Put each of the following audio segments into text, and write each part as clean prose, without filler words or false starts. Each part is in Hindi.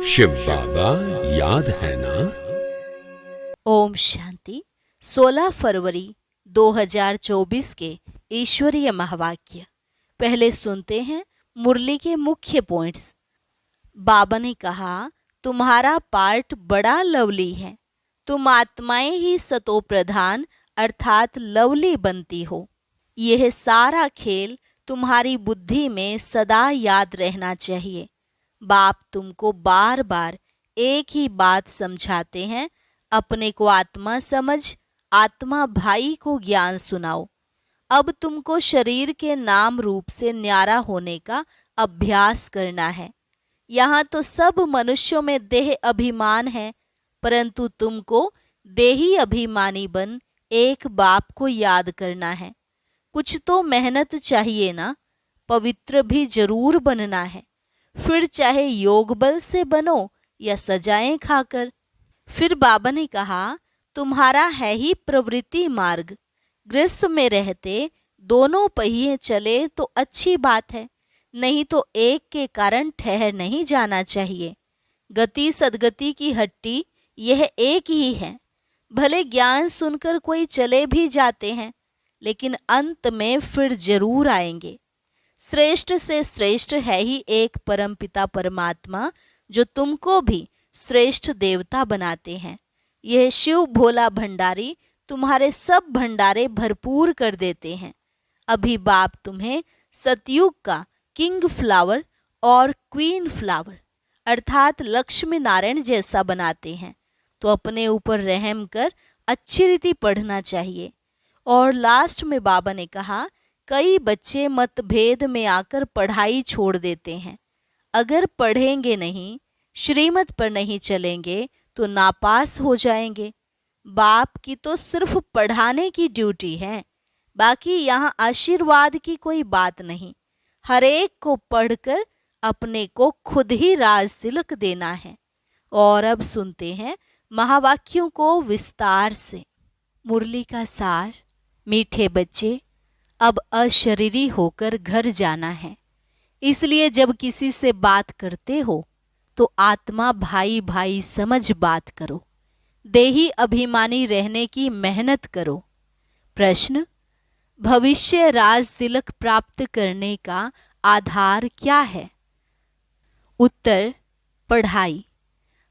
शिव बाबा याद है ना। ओम शांति। 16 फरवरी 2024 के ईश्वरीय महावाक्य। पहले सुनते हैं मुरली के मुख्य पॉइंट्स। बाबा ने कहा, तुम्हारा पार्ट बड़ा लवली है। तुम आत्माएं ही सतो प्रधान अर्थात लवली बनती हो। यह सारा खेल तुम्हारी बुद्धि में सदा याद रहना चाहिए। बाप तुमको बार बार एक ही बात समझाते हैं, अपने को आत्मा समझ, आत्मा भाई को ज्ञान सुनाओ। अब तुमको शरीर के नाम रूप से न्यारा होने का अभ्यास करना है। यहाँ तो सब मनुष्यों में देह अभिमान है, परंतु तुमको देही अभिमानी बन एक बाप को याद करना है। कुछ तो मेहनत चाहिए ना, पवित्र भी जरूर बनना है। फिर चाहे योग बल से बनो या सजाएं खाकर। फिर बाबा ने कहा, तुम्हारा है ही प्रवृत्ति मार्ग। गृहस्थ में रहते दोनों पहिए चले तो अच्छी बात है, नहीं तो एक के कारण ठहर नहीं जाना चाहिए। गति सदगति की हट्टी यह एक ही है। भले ज्ञान सुनकर कोई चले भी जाते हैं, लेकिन अंत में फिर जरूर आएंगे। श्रेष्ठ से श्रेष्ठ है ही एक परमपिता परमात्मा, जो तुमको भी श्रेष्ठ देवता बनाते हैं। यह शिव भोला भंडारी तुम्हारे सब भंडारे भरपूर कर देते हैं। अभी बाप तुम्हें सतयुग का किंग फ्लावर और क्वीन फ्लावर अर्थात लक्ष्मी नारायण जैसा बनाते हैं, तो अपने ऊपर रहम कर अच्छी रीति पढ़ना चाहिए। और लास्ट में बाबा ने कहा, कई बच्चे मतभेद में आकर पढ़ाई छोड़ देते हैं। अगर पढ़ेंगे नहीं, श्रीमत पर नहीं चलेंगे तो नापास हो जाएंगे। बाप की तो सिर्फ पढ़ाने की ड्यूटी है, बाकी यहाँ आशीर्वाद की कोई बात नहीं। हर एक को पढ़कर अपने को खुद ही राज तिलक देना है। और अब सुनते हैं महावाक्यों को विस्तार से। मुरली का सार। मीठे बच्चे, अब अशरीरी होकर घर जाना है, इसलिए जब किसी से बात करते हो तो आत्मा भाई भाई समझ बात करो। देही अभिमानी रहने की मेहनत करो। प्रश्न, भविष्य राज तिलक प्राप्त करने का आधार क्या है? उत्तर, पढ़ाई।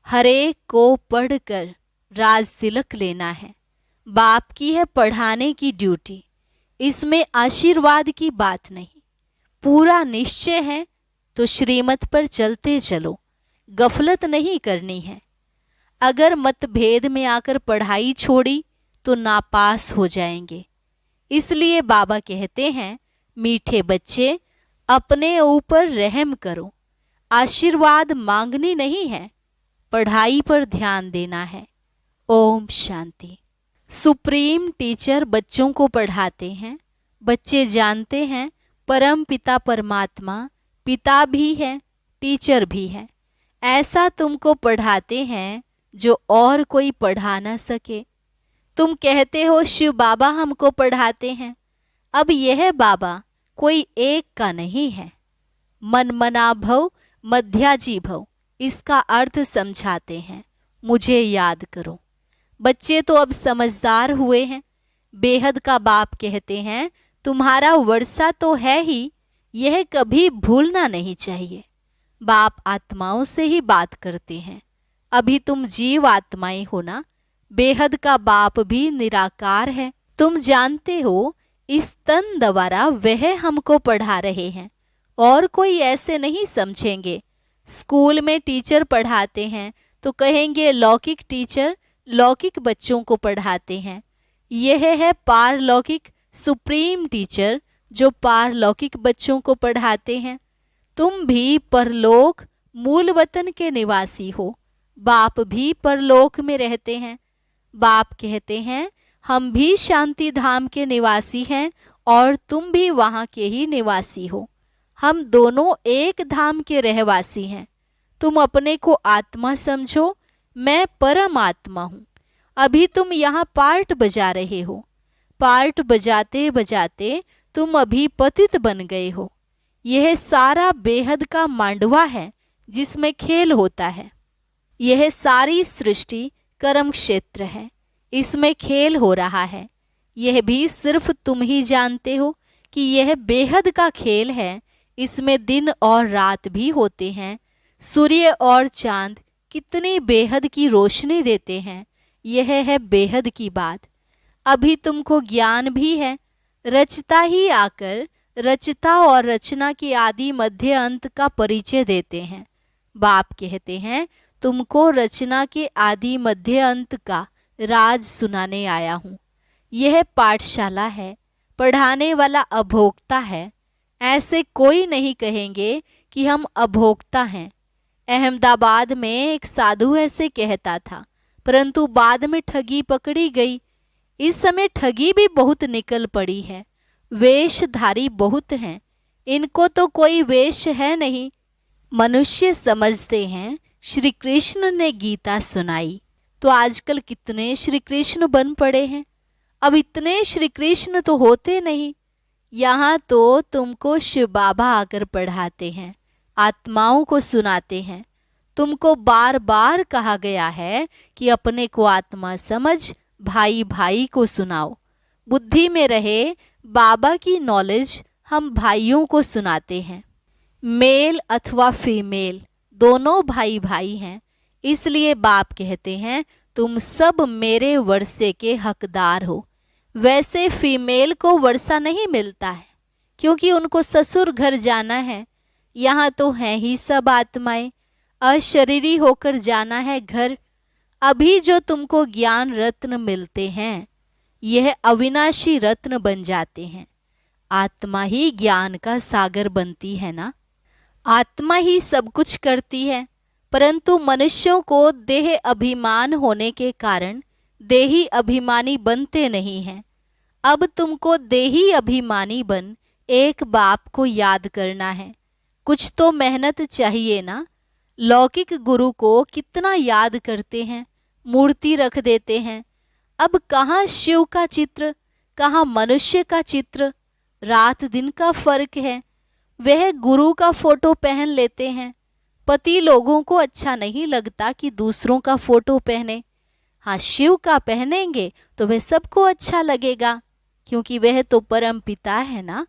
हरेक को पढ़कर राज तिलक लेना है। बाप की है पढ़ाने की ड्यूटी, इसमें आशीर्वाद की बात नहीं। पूरा निश्चय है तो श्रीमत पर चलते चलो, गफलत नहीं करनी है। अगर मतभेद में आकर पढ़ाई छोड़ी तो नापास हो जाएंगे। इसलिए बाबा कहते हैं, मीठे बच्चे, अपने ऊपर रहम करो। आशीर्वाद मांगनी नहीं है, पढ़ाई पर ध्यान देना है। ओम शांति। सुप्रीम टीचर बच्चों को पढ़ाते हैं। बच्चे जानते हैं परम पिता परमात्मा पिता भी है, टीचर भी है। ऐसा तुमको पढ़ाते हैं जो और कोई पढ़ा ना सके। तुम कहते हो शिव बाबा हमको पढ़ाते हैं। अब यह बाबा कोई एक का नहीं है। मन मना भव मध्याजी भव, इसका अर्थ समझाते हैं। मुझे याद करो। बच्चे तो अब समझदार हुए हैं। बेहद का बाप कहते हैं, तुम्हारा वर्षा तो है ही, यह कभी भूलना नहीं चाहिए। बाप आत्माओं से ही बात करते हैं। अभी तुम जीव आत्माएं हो ना। बेहद का बाप भी निराकार है। तुम जानते हो, इस तन द्वारा वह हमको पढ़ा रहे हैं, और कोई ऐसे नहीं समझेंगे। स्कूल में टीचर पढ़ाते हैं तो कहेंगे लौकिक टीचर लौकिक बच्चों को पढ़ाते हैं। यह है पारलौकिक सुप्रीम टीचर, जो पारलौकिक बच्चों को पढ़ाते हैं। तुम भी परलोक मूल वतन के निवासी हो। बाप भी परलोक में रहते हैं। बाप कहते हैं, हम भी शांति धाम के निवासी हैं और तुम भी वहाँ के ही निवासी हो। हम दोनों एक धाम के रहवासी हैं। तुम अपने को आत्मा समझो, मैं परमात्मा हूँ। अभी तुम यहाँ पार्ट बजा रहे हो। पार्ट बजाते बजाते तुम अभी पतित बन गए हो। यह सारा बेहद का मांडवा है जिसमें खेल होता है। यह सारी सृष्टि कर्म क्षेत्र है, इसमें खेल हो रहा है। यह भी सिर्फ तुम ही जानते हो कि यह बेहद का खेल है। इसमें दिन और रात भी होते हैं। सूर्य और चांद कितनी बेहद की रोशनी देते हैं। यह है बेहद की बात। अभी तुमको ज्ञान भी है। रचता ही आकर रचता और रचना के आदि मध्य अंत का परिचय देते हैं। बाप कहते हैं तुमको रचना के आदि मध्य अंत का राज सुनाने आया हूँ। यह पाठशाला है, पढ़ाने वाला अभोक्ता है। ऐसे कोई नहीं कहेंगे कि हम अभोक्ता हैं। अहमदाबाद में एक साधु ऐसे कहता था, परंतु बाद में ठगी पकड़ी गई। इस समय ठगी भी बहुत निकल पड़ी है। वेशधारी बहुत हैं, इनको तो कोई वेश है नहीं। मनुष्य समझते हैं श्री कृष्ण ने गीता सुनाई, तो आजकल कितने श्री कृष्ण बन पड़े हैं। अब इतने श्री कृष्ण तो होते नहीं। यहाँ तो तुमको शिव बाबा आकर पढ़ाते हैं, आत्माओं को सुनाते हैं। तुमको बार बार कहा गया है कि अपने को आत्मा समझ, भाई भाई को सुनाओ। बुद्धि में रहे बाबा की नॉलेज हम भाइयों को सुनाते हैं। मेल अथवा फीमेल दोनों भाई भाई हैं। इसलिए बाप कहते हैं तुम सब मेरे वर्षे के हकदार हो। वैसे फीमेल को वर्षा नहीं मिलता है, क्योंकि उनको ससुर घर जाना है। यहाँ तो हैं ही सब आत्माएं, अशरीरी होकर जाना है घर। अभी जो तुमको ज्ञान रत्न मिलते हैं, यह अविनाशी रत्न बन जाते हैं। आत्मा ही ज्ञान का सागर बनती है ना। आत्मा ही सब कुछ करती है, परंतु मनुष्यों को देह अभिमान होने के कारण देही अभिमानी बनते नहीं हैं। अब तुमको देही अभिमानी बन एक बाप को याद करना है। कुछ तो मेहनत चाहिए ना। लौकिक गुरु को कितना याद करते हैं, मूर्ति रख देते हैं। अब कहाँ शिव का चित्र, कहाँ मनुष्य का चित्र। रात दिन का फर्क है। वह गुरु का फोटो पहन लेते हैं। पति लोगों को अच्छा नहीं लगता कि दूसरों का फोटो पहने। हाँ, शिव का पहनेंगे तो वह सबको अच्छा लगेगा, क्योंकि वह तो परम पिता है ना।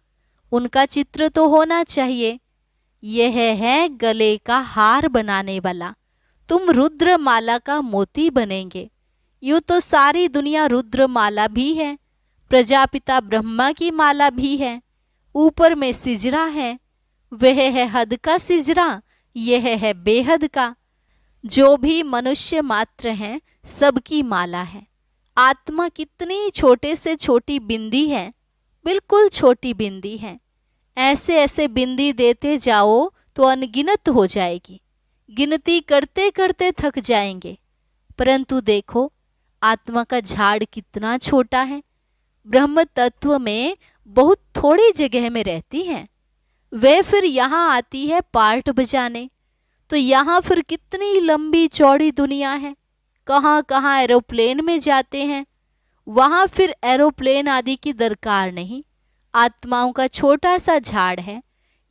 उनका चित्र तो होना चाहिए। यह है गले का हार बनाने वाला। तुम रुद्र माला का मोती बनेंगे। यूँ तो सारी दुनिया रुद्र माला भी है, प्रजापिता ब्रह्मा की माला भी है। ऊपर में सिजरा है, वह है हद का सिजरा, यह है बेहद का। जो भी मनुष्य मात्र हैं, सबकी माला है। आत्मा कितनी छोटे से छोटी बिंदी है, बिल्कुल छोटी बिंदी है। ऐसे ऐसे बिंदी देते जाओ तो अनगिनत हो जाएगी। गिनती करते करते थक जाएंगे। परंतु देखो आत्मा का झाड़ कितना छोटा है। ब्रह्म तत्व में बहुत थोड़ी जगह में रहती है। वे फिर यहाँ आती है पार्ट बजाने, तो यहाँ फिर कितनी लंबी चौड़ी दुनिया है। कहाँ कहाँ एरोप्लेन में जाते हैं, वहाँ फिर एरोप्लेन आदि की दरकार नहीं। आत्माओं का छोटा सा झाड़ है,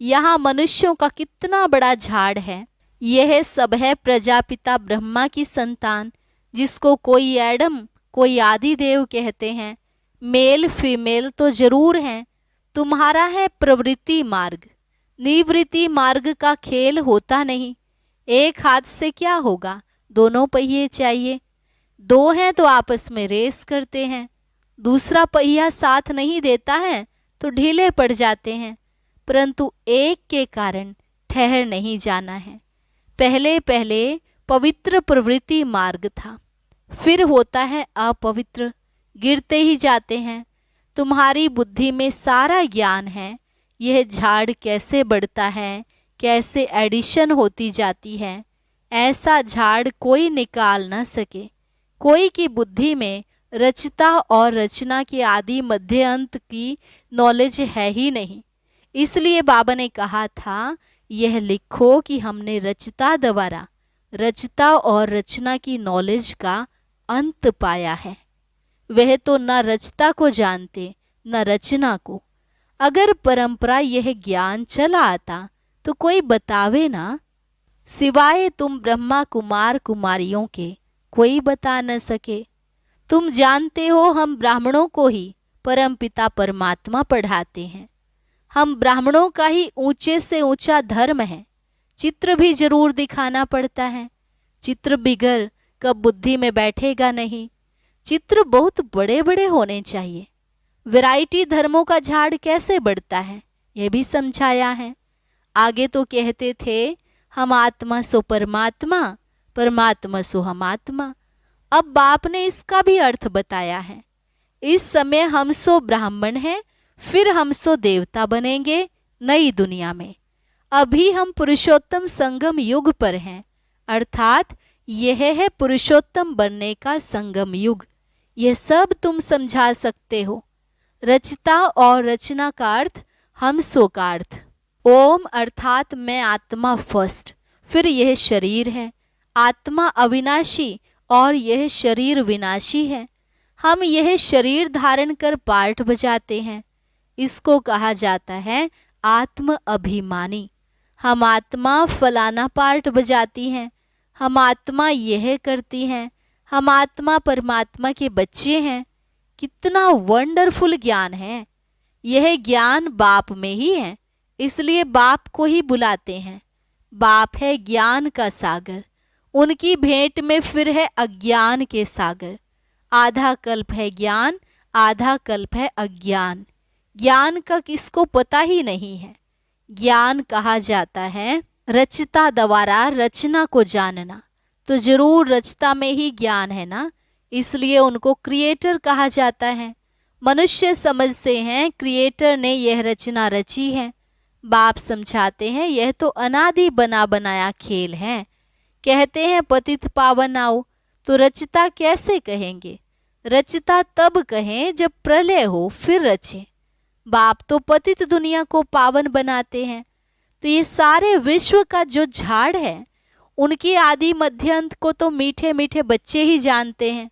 यहाँ मनुष्यों का कितना बड़ा झाड़ है। यह सब है प्रजापिता ब्रह्मा की संतान, जिसको कोई एडम कोई आदिदेव कहते हैं। मेल फीमेल तो जरूर हैं। तुम्हारा है प्रवृत्ति मार्ग, निवृत्ति मार्ग का खेल होता नहीं। एक हाथ से क्या होगा, दोनों पहिए चाहिए। दो हैं तो आपस में रेस करते हैं। दूसरा पहिया साथ नहीं देता है तो ढीले पड़ जाते हैं। परंतु एक के कारण ठहर नहीं जाना है। पहले पहले पवित्र प्रवृत्ति मार्ग था, फिर होता है अपवित्र, गिरते ही जाते हैं। तुम्हारी बुद्धि में सारा ज्ञान है। यह झाड़ कैसे बढ़ता है, कैसे एडिशन होती जाती है, ऐसा झाड़ कोई निकाल न सके। कोई की बुद्धि में रचता और रचना के आदि मध्य अंत की नॉलेज है ही नहीं। इसलिए बाबा ने कहा था यह लिखो कि हमने रचता द्वारा रचता और रचना की नॉलेज का अंत पाया है। वह तो न रचता को जानते न रचना को। अगर परंपरा यह ज्ञान चला आता तो कोई बतावे ना। सिवाय तुम ब्रह्मा कुमार कुमारियों के कोई बता न सके। तुम जानते हो हम ब्राह्मणों को ही परमपिता परमात्मा पढ़ाते हैं। हम ब्राह्मणों का ही ऊंचे से ऊंचा धर्म है। चित्र भी जरूर दिखाना पड़ता है। चित्र बिगर कब बुद्धि में बैठेगा नहीं। चित्र बहुत बड़े बड़े होने चाहिए। वैरायटी धर्मों का झाड़ कैसे बढ़ता है यह भी समझाया है। आगे तो कहते थे हम आत्मा सो परमात्मा, परमात्मा सो हम आत्मा। अब बाप ने इसका भी अर्थ बताया है। इस समय हम सो ब्राह्मण हैं, फिर हम सो देवता बनेंगे नई दुनिया में। अभी हम पुरुषोत्तम संगम युग पर हैं, अर्थात यह है पुरुषोत्तम बनने का संगम युग। यह सब तुम समझा सकते हो। रचता और रचना का अर्थ हम सो का अर्थ। ओम अर्थात मैं आत्मा फर्स्ट, फिर यह शरीर है। आत्मा अविनाशी और यह शरीर विनाशी है। हम यह शरीर धारण कर पार्ट बजाते हैं। इसको कहा जाता है आत्म अभिमानी। हम आत्मा फलाना पार्ट बजाती हैं। हम आत्मा यह करती हैं। हम आत्मा परमात्मा के बच्चे हैं। कितना वंडरफुल ज्ञान है। यह ज्ञान बाप में ही है, इसलिए बाप को ही बुलाते हैं। बाप है ज्ञान का सागर। उनकी भेंट में फिर है अज्ञान के सागर। आधा कल्प है ज्ञान, आधा कल्प है अज्ञान। ज्ञान का किसको पता ही नहीं है। ज्ञान कहा जाता है रचता द्वारा रचना को जानना। तो जरूर रचता में ही ज्ञान है ना, इसलिए उनको क्रिएटर कहा जाता है। मनुष्य समझते हैं क्रिएटर ने यह रचना रची है। बाप समझाते हैं यह तो अनादि बना बनाया खेल है। कहते हैं पतित पावन आओ, तो रचता कैसे कहेंगे। रचता तब कहें जब प्रलय हो फिर रचे। बाप तो पतित दुनिया को पावन बनाते हैं। तो ये सारे विश्व का जो झाड़ है उनके आदि मध्य अंत को तो मीठे मीठे बच्चे ही जानते हैं।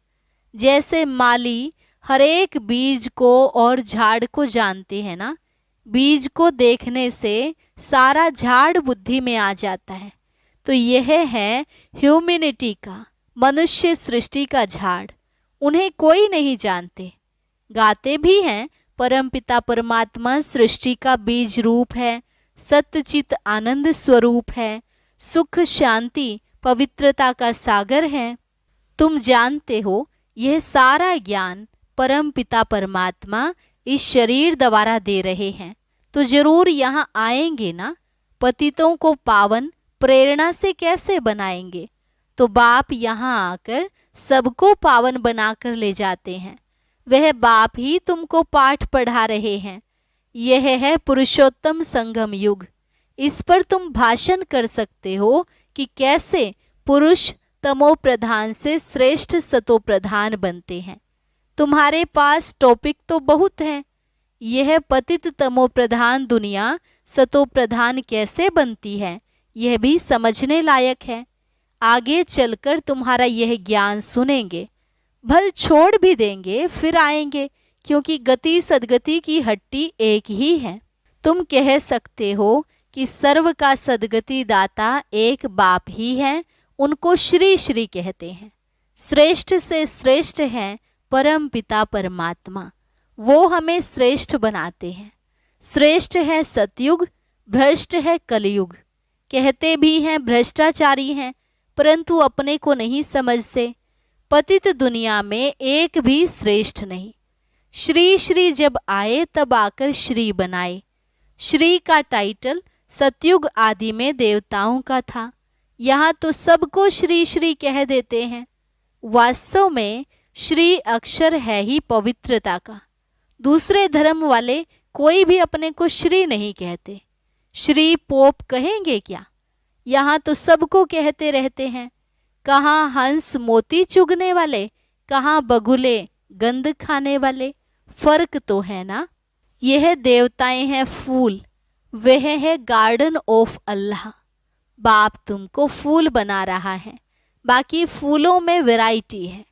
जैसे माली हर एक बीज को और झाड़ को जानते हैं ना, बीज को देखने से सारा झाड़ बुद्धि में आ जाता है। तो यह है ह्यूमैनिटी का, मनुष्य सृष्टि का झाड़। उन्हें कोई नहीं जानते। गाते भी हैं परमपिता परमात्मा सृष्टि का बीज रूप है, सत्यचित आनंद स्वरूप है, सुख शांति पवित्रता का सागर है। तुम जानते हो यह सारा ज्ञान परमपिता परमात्मा इस शरीर द्वारा दे रहे हैं। तो जरूर यहाँ आएंगे ना। पतितों को पावन प्रेरणा से कैसे बनाएंगे। तो बाप यहाँ आकर सबको पावन बनाकर ले जाते हैं। वह बाप ही तुमको पाठ पढ़ा रहे हैं। यह है पुरुषोत्तम संगम युग। इस पर तुम भाषण कर सकते हो कि कैसे पुरुष तमो प्रधान से श्रेष्ठ सतो प्रधान बनते हैं। तुम्हारे पास टॉपिक तो बहुत है। यह पतित तमो प्रधान दुनिया सतो प्रधान कैसे बनती है यह भी समझने लायक है। आगे चलकर तुम्हारा यह ज्ञान सुनेंगे, भल छोड़ भी देंगे फिर आएंगे, क्योंकि गति सदगति की हट्टी एक ही है। तुम कह सकते हो कि सर्व का सदगति दाता एक बाप ही है। उनको श्री श्री कहते हैं। श्रेष्ठ से श्रेष्ठ है परम पिता परमात्मा। वो हमें श्रेष्ठ बनाते हैं। श्रेष्ठ है सतयुग, भ्रष्ट है कलयुग। कहते भी हैं भ्रष्टाचारी हैं, परंतु अपने को नहीं समझते। पतित दुनिया में एक भी श्रेष्ठ नहीं। श्री श्री जब आए तब आकर श्री बनाए। श्री का टाइटल सतयुग आदि में देवताओं का था। यहाँ तो सबको श्री श्री कह देते हैं। वास्तव में श्री अक्षर है ही पवित्रता का। दूसरे धर्म वाले कोई भी अपने को श्री नहीं कहते। श्री पोप कहेंगे क्या। यहाँ तो सबको कहते रहते हैं। कहाँ हंस मोती चुगने वाले, कहाँ बगुले गंद खाने वाले। फर्क तो है ना। यह देवताएं हैं फूल, वह है गार्डन ऑफ अल्लाह। बाप तुमको फूल बना रहा है। बाकी फूलों में वैरायटी है।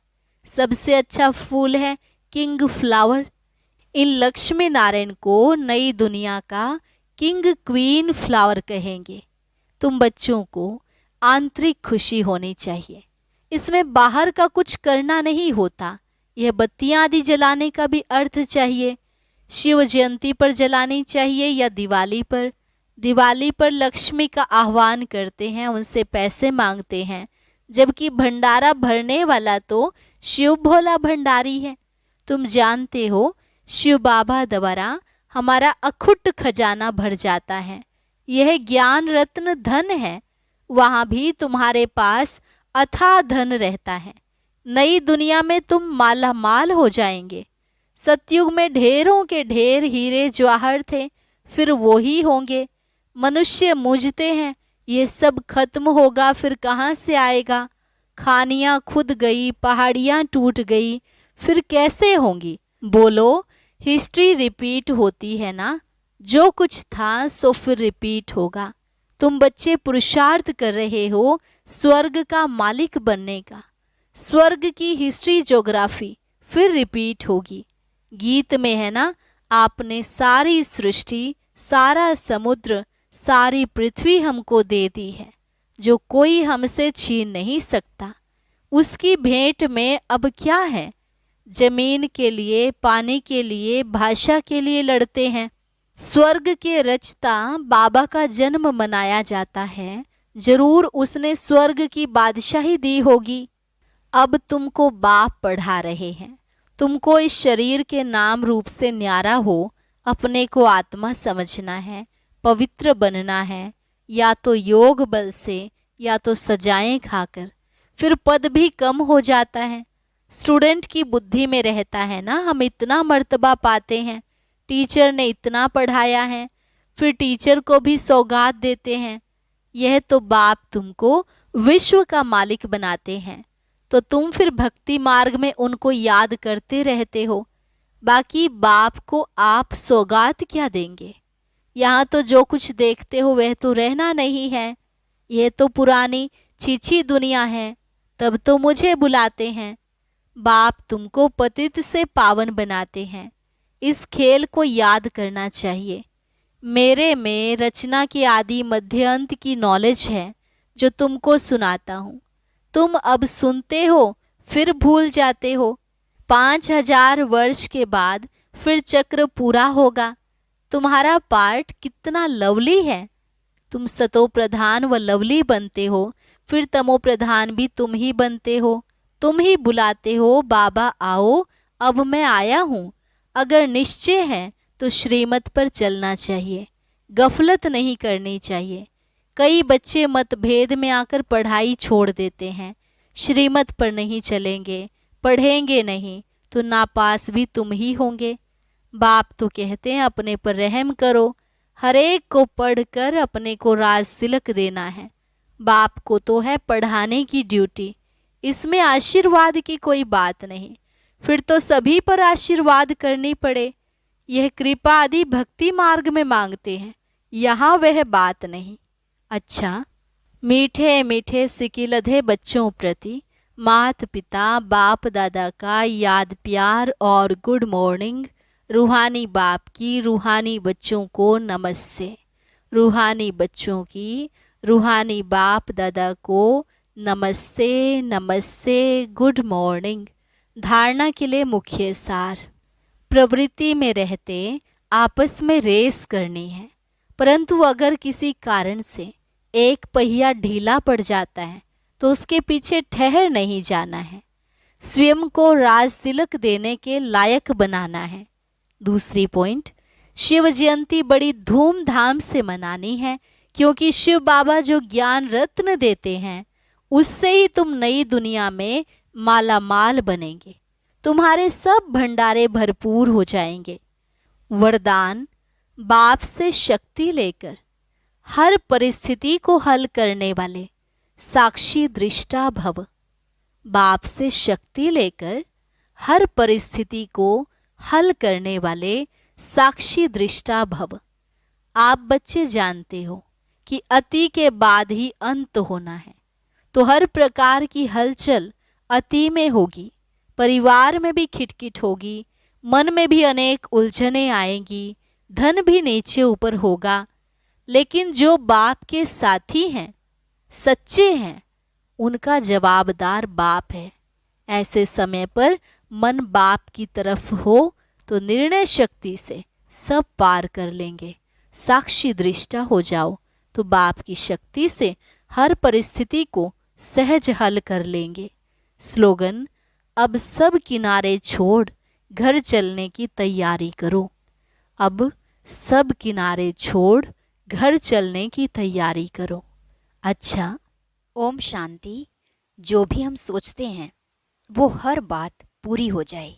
सबसे अच्छा फूल है किंग फ्लावर। इन लक्ष्मी नारायण को नई दुनिया का किंग क्वीन फ्लावर कहेंगे। तुम बच्चों को आंतरिक खुशी होनी चाहिए। इसमें बाहर का कुछ करना नहीं होता। यह बत्तियां आदि जलाने का भी अर्थ चाहिए। शिव जयंती पर जलानी चाहिए या दिवाली पर? दिवाली पर लक्ष्मी का आह्वान करते हैं, उनसे पैसे मांगते हैं, जबकि भंडारा भरने वाला तो शिव भोला भंडारी है। तुम जानते हो शिव बाबा द्वारा हमारा अखुट खजाना भर जाता है। यह ज्ञान रत्न धन है। वहाँ भी तुम्हारे पास अथाह धन रहता है। नई दुनिया में तुम माला माल हो जाएंगे। सतयुग में ढेरों के ढेर हीरे जवाहर थे, फिर वो ही होंगे। मनुष्य मूझते हैं ये सब खत्म होगा, फिर कहाँ से आएगा? खानियाँ खुद गई, पहाड़ियाँ टूट गई, फिर कैसे होंगी? बोलो, हिस्ट्री रिपीट होती है ना। जो कुछ था सो फिर रिपीट होगा। तुम बच्चे पुरुषार्थ कर रहे हो स्वर्ग का मालिक बनने का। स्वर्ग की हिस्ट्री ज्योग्राफी फिर रिपीट होगी। गीत में है ना, आपने सारी सृष्टि, सारा समुद्र, सारी पृथ्वी हमको दे दी है, जो कोई हमसे छीन नहीं सकता। उसकी भेंट में अब क्या है? जमीन के लिए, पानी के लिए, भाषा के लिए लड़ते हैं। स्वर्ग के रचता बाबा का जन्म मनाया जाता है। जरूर उसने स्वर्ग की बादशाही दी होगी। अब तुमको बाप पढ़ा रहे हैं। तुमको इस शरीर के नाम रूप से न्यारा हो, अपने को आत्मा समझना है, पवित्र बनना है, या तो योग बल से या तो सजाएं खाकर। फिर पद भी कम हो जाता है। स्टूडेंट की बुद्धि में रहता है ना, हम इतना मर्तबा पाते हैं, टीचर ने इतना पढ़ाया है, फिर टीचर को भी सौगात देते हैं। यह तो बाप तुमको विश्व का मालिक बनाते हैं, तो तुम फिर भक्ति मार्ग में उनको याद करते रहते हो। बाकी बाप को आप सौगात क्या देंगे? यहाँ तो जो कुछ देखते हो वह तो रहना नहीं है। यह तो पुरानी छीछी दुनिया है। तब तो मुझे बुलाते हैं। बाप तुमको पतित से पावन बनाते हैं। इस खेल को याद करना चाहिए। मेरे में रचना के आदि मध्य अंत की नॉलेज है, जो तुमको सुनाता हूँ। तुम अब सुनते हो, फिर भूल जाते हो। 5000 वर्ष के बाद फिर चक्र पूरा होगा। तुम्हारा पार्ट कितना लवली है। तुम सतो प्रधान व लवली बनते हो, फिर तमो प्रधान भी तुम ही बनते हो। तुम ही बुलाते हो, बाबा आओ, अब मैं आया हूँ। अगर निश्चय है तो श्रीमत पर चलना चाहिए, गफलत नहीं करनी चाहिए। कई बच्चे मतभेद में आकर पढ़ाई छोड़ देते हैं। श्रीमत पर नहीं चलेंगे, पढ़ेंगे नहीं, तो नापास भी तुम ही होंगे। बाप तो कहते हैं अपने पर रहम करो। हर एक को पढ़कर अपने को राज तिलक देना है। बाप को तो है पढ़ाने की ड्यूटी। इसमें आशीर्वाद की कोई बात नहीं। फिर तो सभी पर आशीर्वाद करनी पड़े। यह कृपा आदि भक्ति मार्ग में मांगते हैं, यहाँ वह बात नहीं। अच्छा, मीठे मीठे सिकिलधे बच्चों प्रति माता पिता बाप दादा का याद प्यार और गुड मॉर्निंग। रूहानी बाप की रूहानी बच्चों को नमस्ते। रूहानी बच्चों की रूहानी बाप दादा को नमस्ते नमस्ते, गुड मॉर्निंग। धारणा के लिए मुख्य सार। प्रवृत्ति में रहते आपस में रेस करनी है, परंतु अगर किसी कारण से एक पहिया ढीला पड़ जाता है तो उसके पीछे ठहर नहीं जाना है। स्वयं को राज तिलक देने के लायक बनाना है। दूसरी पॉइंट, शिव जयंती बड़ी धूमधाम से मनानी है, क्योंकि शिव बाबा जो ज्ञान रत्न देते हैं उससे ही तुम नई दुनिया में माला माल बनेंगे। तुम्हारे सब भंडारे भरपूर हो जाएंगे। वरदान, बाप से शक्ति लेकर हर परिस्थिति को हल करने वाले साक्षी दृष्टा भव। बाप से शक्ति लेकर हर परिस्थिति को हल करने वाले साक्षी दृष्टा भव। आप बच्चे जानते हो कि अति के बाद ही अंत होना है, तो हर प्रकार की हलचल अति में होगी। परिवार में भी खिटखिट होगी, मन में भी अनेक उलझने आएंगी, धन भी नीचे ऊपर होगा। लेकिन जो बाप के साथी हैं सच्चे हैं, उनका जवाबदार बाप है। ऐसे समय पर मन बाप की तरफ हो तो निर्णय शक्ति से सब पार कर लेंगे। साक्षी दृष्टा हो जाओ तो बाप की शक्ति से हर परिस्थिति को सहज हल कर लेंगे। स्लोगन: अब सब किनारे छोड़ घर चलने की तैयारी करो। अब सब किनारे छोड़ घर चलने की तैयारी करो। अच्छा, ओम शांति। जो भी हम सोचते हैं वो हर बात पूरी हो जाए,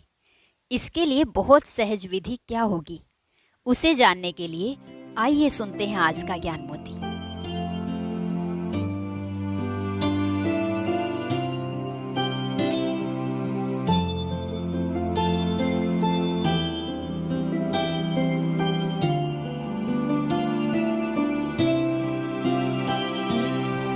इसके लिए बहुत सहज विधि क्या होगी, उसे जानने के लिए आइए सुनते हैं आज का ज्ञान मोती।